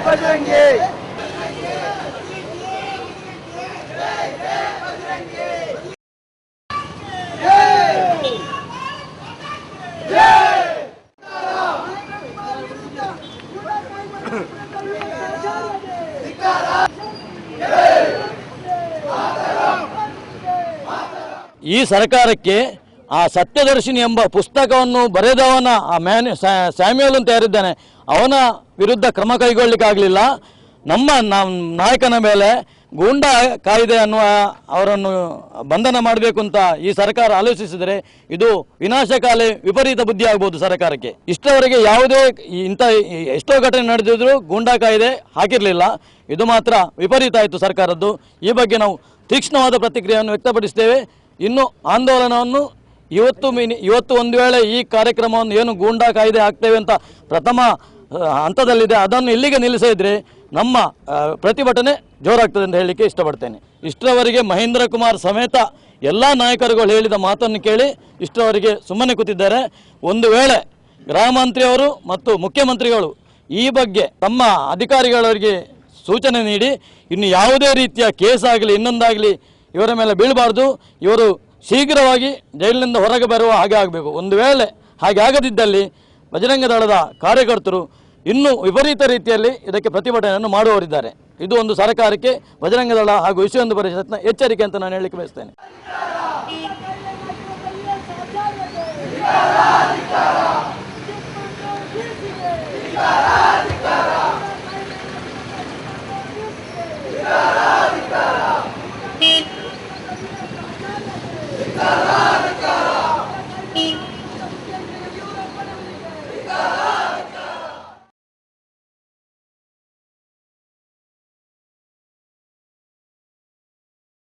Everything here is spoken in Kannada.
बजरंगी ಈ ಸರ್ಕಾರಕ್ಕೆ ಆ ಸತ್ಯದರ್ಶಿನಿ ಎಂಬ ಪುಸ್ತಕವನ್ನು ಬರೆದವನ ಆ ಸ್ಯಾಮ್ಯುಯಲ್ ಅಂತ ಯಾರಿದ್ದಾನೆ ಅವನ ವಿರುದ್ಧ ಕ್ರಮ ಕೈಗೊಳ್ಳಲಿಕ್ಕಾಗಲಿಲ್ಲ. ನಮ್ಮ ನಾಯಕನ ಮೇಲೆ ಗೂಂಡಾ ಕಾಯ್ದೆ ಅನ್ನುವ ಅವರನ್ನು ಬಂಧನ ಮಾಡಬೇಕು ಅಂತ ಈ ಸರ್ಕಾರ ಆಲೋಚಿಸಿದರೆ ಇದು ವಿನಾಶಕಾಲಿ ವಿಪರೀತ ಬುದ್ಧಿ ಆಗ್ಬೋದು ಸರ್ಕಾರಕ್ಕೆ. ಇಷ್ಟವರೆಗೆ ಯಾವುದೇ ಇಂಥ ಎಷ್ಟೋ ಘಟನೆ ನಡೆದಿದ್ರು ಗೂಂಡಾ ಕಾಯ್ದೆ ಹಾಕಿರಲಿಲ್ಲ. ಇದು ಮಾತ್ರ ವಿಪರೀತ ಆಯಿತು ಸರ್ಕಾರದ್ದು. ಈ ಬಗ್ಗೆ ನಾವು ತೀಕ್ಷ್ಣವಾದ ಪ್ರತಿಕ್ರಿಯೆಯನ್ನು ವ್ಯಕ್ತಪಡಿಸ್ತೇವೆ. ಇನ್ನು ಆಂದೋಲನವನ್ನು ಇವತ್ತು ಒಂದು ವೇಳೆ ಈ ಕಾರ್ಯಕ್ರಮವನ್ನು ಏನು ಗೂಂಡಾ ಕಾಯ್ದೆ ಹಾಕ್ತೇವೆ ಅಂತ ಪ್ರಥಮ ಹಂತದಲ್ಲಿದೆ ಅದನ್ನು ಇಲ್ಲಿಗೆ ನಿಲ್ಲಿಸಿದ್ರೆ ನಮ್ಮ ಪ್ರತಿಭಟನೆ ಜೋರಾಗ್ತದೆ ಅಂತ ಹೇಳಲಿಕ್ಕೆ ಇಷ್ಟಪಡ್ತೇನೆ. ಇಷ್ಟರವರೆಗೆ ಮಹೇಂದ್ರ ಕುಮಾರ್ ಸಮೇತ ಎಲ್ಲ ನಾಯಕರುಗಳು ಹೇಳಿದ ಮಾತನ್ನು ಕೇಳಿ ಇಷ್ಟರವರೆಗೆ ಸುಮ್ಮನೆ ಕೂತಿದ್ದಾರೆ. ಒಂದು ವೇಳೆ ಗೃಹ ಮಂತ್ರಿಯವರು ಮತ್ತು ಮುಖ್ಯಮಂತ್ರಿಗಳು ಈ ಬಗ್ಗೆ ತಮ್ಮ ಅಧಿಕಾರಿಗಳಿಗೆ ಸೂಚನೆ ನೀಡಿ ಇನ್ನು ಯಾವುದೇ ರೀತಿಯ ಕೇಸ್ ಆಗಲಿ ಇನ್ನೊಂದಾಗಲಿ ಇವರ ಮೇಲೆ ಬೀಳಬಾರ್ದು. ಇವರು ಶೀಘ್ರವಾಗಿ ಜೈಲಿನಿಂದ ಹೊರಗೆ ಬರುವ ಹಾಗೆ ಆಗಬೇಕು. ಒಂದು ವೇಳೆ ಹಾಗೆ ಆಗದಿದ್ದಲ್ಲಿ ಬಜರಂಗ ದಳದ ಕಾರ್ಯಕರ್ತರು ಇನ್ನೂ ವಿಪರೀತ ರೀತಿಯಲ್ಲಿ ಇದಕ್ಕೆ ಪ್ರತಿಭಟನೆಯನ್ನು ಮಾಡುವವರಿದ್ದಾರೆ. ಇದು ಒಂದು ಸರ್ಕಾರಕ್ಕೆ ಬಜರಂಗ ದಳ ಹಾಗೂ ವಿಶ್ವ ಹಿಂದೂ ಪರಿಷತ್ನ ಎಚ್ಚರಿಕೆ ಅಂತ ನಾನು ಹೇಳಲಿಕ್ಕೆ ಬಯಸ್ತೇನೆ. ಧಿಕ್ಕಾರ